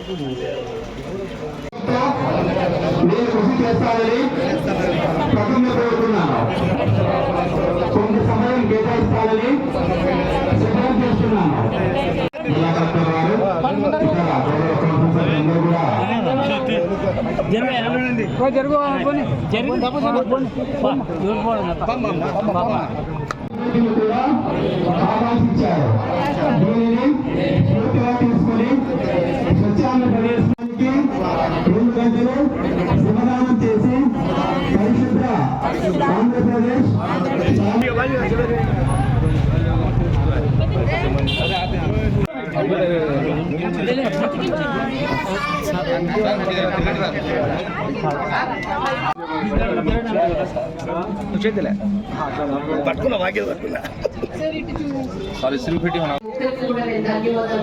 నేను కృషి చేస్తానని ప్రతిజ్ఞ కోరుతున్నాను. కొంత సమయం కేటాయిస్తానని సిద్ధం చేస్తున్నాను. జిల్లా కలెక్టర్ గారు కూడా ఆకాంక్షించారు. దీనిని స్ఫూర్తిగా తీసుకుని స్వచ్ఛాంధ్ర ప్రదేశానికి 2 గంటలు శ్రమదానం చేసి పరిశుభ్ర ఆంధ్రప్రదేశ్ ధన్యవాదాలు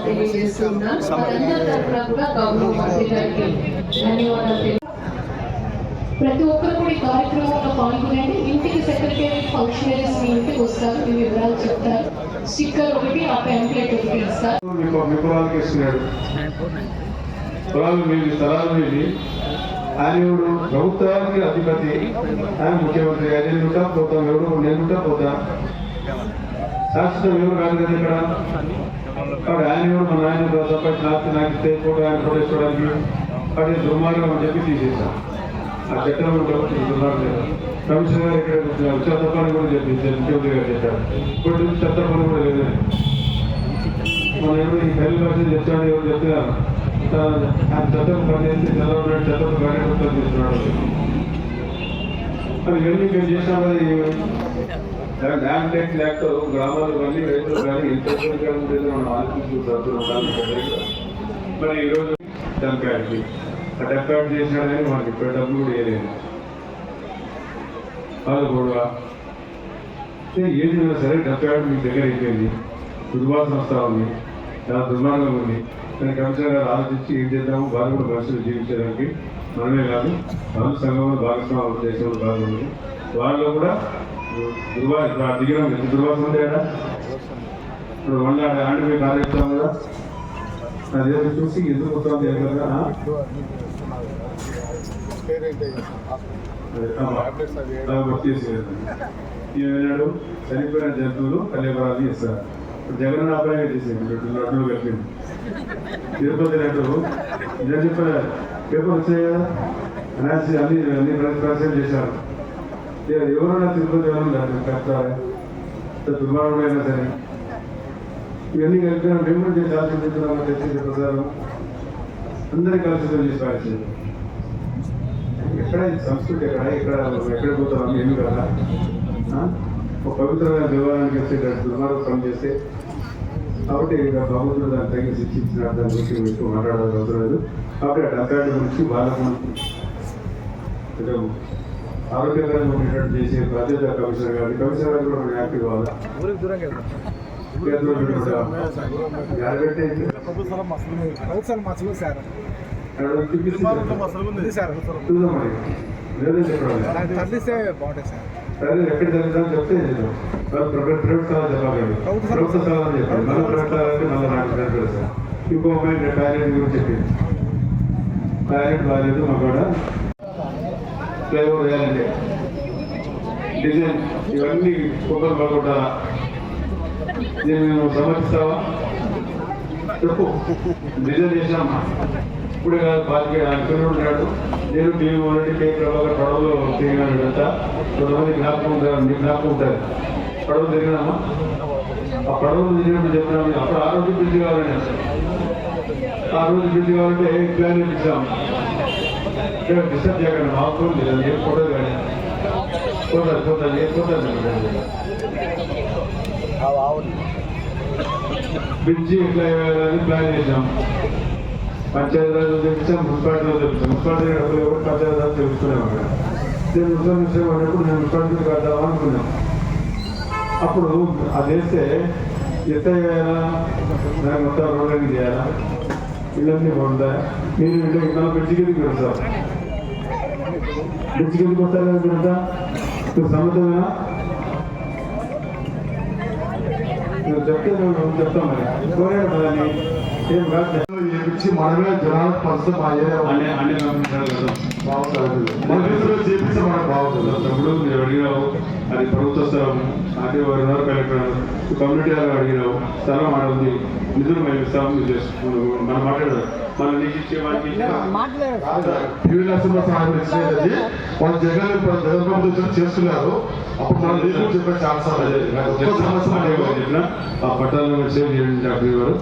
తెలియజేస్తున్నాను. ప్రతి ఒక్కరు కూడా ఈ కార్యక్రమంలో పాల్గొనండి. ఇంటికి సెక్రటేరియట్ ఫంక్షనరీస్ మీ ఇంటికి వస్తారు, మీ వివరాలు చెప్తారు. స్టిక్కర్ ఒకటి, ఆ ప్యాంప్లెట్ ఒకటి ఇస్తారు. ఆయన ఎవడు ప్రభుత్వానికి అధిపతి, ఆయన ముఖ్యమంత్రి. నేను ఉంటా పోతాం, ఎవడు నేను ఉంటా పోతా, శాశ్వతం ఎవరు కాదు కదా ఇక్కడ. ఆయన ఎవరు మన ఆయన సంపాదించి నాకు ఇస్తే ఆయన ప్రొటెస్టడానికి అది దుర్మార్గం అని చెప్పి తీసేసాం. ఆ చట్టం దుర్మార్గం. కమిషనర్ గారు ఇక్కడ చెత్త పని కూడా చెప్పించారు, ముఖ్యమంత్రి గారు చెప్పారు. ఇప్పుడు చెత్త పని కూడా లేదని మన ఎవరు ఈ పెళ్లి భాష చెప్తాడు, ఎవరు చెప్తున్నారు ఆయన చట్టం పని చేస్తే చదవడం చట్టం కార్యకర్తలు చేస్తున్నాడు. అది ఇవన్నీ మేము చేసినాం. అది ల్యాండ్ ట్యాక్స్ యాక్ట్ గ్రామాలు కానీ రైతులు కానీ ఎంత ఉండేది మనం ఆలోచించుకుంటున్నాం. మరి ఈరోజు డెంపాడ్కి ఆ డెంపాడ్ చేసినాడు కానీ మనకి ఇప్పుడు డబ్బులు కూడా వేయలేదు. వాళ్ళు కూడా ఏదైనా సరే డెంపాడ్ మీ దగ్గర అయిపోయింది, దుర్వాసన వస్తూ ఉంది, చాలా దుర్మార్గం ఉంది. కానీ కమిషనర్ గారు ఆలోచించి ఏం చేద్దాము, వాళ్ళు కూడా మనుషులు జీవించడానికి మనమే కాదు వాళ్ళు సంఘంలో భాగస్వామ్యం దేశంలో భాగంలో వాళ్ళు కూడా దిగిన ఎంత దుర్వాసన ఉంది కదా. ఇప్పుడు వంద ఆండిపోయి కార్యక్రమం కదా, అదే చూసి ఎందుకు వస్తుంది ఏమన్నాడు, చనిపోయిన జంతువులు కళ్యాణాలు చేస్తారు. ఇప్పుడు జగన్ అభిప్రాయం చేసేది లడ్డూలు కలిపింది. తిరుపతి లడ్డు నేను చెప్పారు పేపర్ వచ్చాయి కదా, అన్ని అన్ని ప్రచారం చేశారు. ఎవరైనా తిరుపతి ఎవరైనా కట్టాలి, దుర్మార్గమైనా సరే ఇవన్నీ కలిపిన మేము కూడా చేసి ఆలోచించుతున్నాము. తెచ్చింది ప్రసారం అందరికీ కలిసి చేసి పాల్చింది. ఎక్కడ సంస్కృతి ఎక్కడ పోతాం ఏమి కదా. ఒక పవిత్రమైన దేవాలయానికి వచ్చేటట్టు దుర్మార్గం పని చేస్తే కాబట్టి భగవంతుడు దాన్ని తగిన శిక్షించిన దాని గురించి ఎక్కువ మాట్లాడాల్సిన అవసరం లేదు. కాబట్టి ఆ డెంపాడ్ గురించి వాళ్ళకు ఆరోగ్యకరంగా ఉండేటట్టు చేసే బాధ్యత కమిషనర్ గారు. కమిషనర్ గారు కూడా మనం యాక్టివ్ కావాలి. ఎక్కడ జరుగుతుందని చెప్తే ప్రైవేట్ స్థలాలు చెప్పాలి, ప్రభుత్వ స్థలాలు చెప్పాలి. మళ్ళీ ప్రైవేట్ స్థలాలంటే మళ్ళీ నాకు సార్ ఇంకో అమ్మాయి టాయిలెట్ గురించి చెప్పింది. టాయిలెట్ బాగాలేదు, మాకు కూడా ఫ్లైఓవర్ వేయాలంటే డిజైన్ ఇవన్నీ కుక్కలు బాగుంటారా, దీన్ని మేము సమర్థిస్తావా చెప్పు. డిజైన్ చేసినామా ఇప్పుడే కాదు, బాధ్యత అనుకుని ఉన్నాడు. నేను టీవీ మొదటి కే ప్రభాకర్ పడవలో తిరిగినాడు అంతా. కొంతమంది జ్ఞాపకం ఉంటారు, మీకు జ్ఞాపకం ఉంటుంది. పడవ తిరిగినామా, ఆ పడవలు తిరిగినప్పుడు చెప్పినాము అప్పుడు ఆ రోజు బ్రిడ్జ్ కావాలని. ఆ రోజు బ్రిడ్జ్ కావాలంటే ప్లాన్ చేపించాం. డిస్టర్బ్ చేయకండి, మాకు ఏ ఫోటో కానీ పోతుంది బ్రిడ్జి ఎట్లా వేయాలని ప్లాన్ చేసాం. పంచాయతీరాజ్ తెప్పించాం, మున్సిపాలిటీలో తెప్పించాం. మున్సిపాలిటీ డబ్బులు ఎవరు పంచాయతీరాజ్ తెలుసుకునేవాడు. నేను మున్సిపల్ విషయం అన్నప్పుడు నేను మున్సిపాలిటీ కడదామా అనుకున్నాను. అప్పుడు అది వేస్తే ఎంత వేయాలా, దానికి మొత్తం రోడ్లన్నీ చేయాలా, ఇళ్ళన్నీ బాగుంటాయి. మీరు ఇంటికి నా బ్రిడ్జి కిందకి వెళ్తారు, బ్రిడ్జి కిందకి వస్తారు కదా. మీరు సమర్థమేనా చెప్తే మేము చెప్తాం. మరి కోరాడు దాన్ని ఏం కాదు. చేపించి మనమే జనాలకు పరిస్థితి మా ఏరియా అన్ని కంపెనీలు కదా బాగుంటుంది మన రీతిలో చేపిస్తే మనకు బాగుంటుంది. తమ్ముడు మీరు అడిగినావు అది ప్రభుత్వ స్థలం అంటే 2,500 కలెక్టర్ కమ్యూనిటీ వాళ్ళు అడిగినావు స్థలం ఆడుంది నిధులు మేము ఇస్తాము మీరు చేసుకున్నాము మనం మాట్లాడదు మనం నీకు ఇచ్చే వాడికి టీవీ సహాయం ఇచ్చేది వాళ్ళు జగన్ ప్రభుత్వం చేస్తున్నారు. అప్పుడు మనం లీగల్ చెప్పే ఛాన్స్ ఆ పట్టాలను సేవ్ చేయండి డాక్టర్ గారు.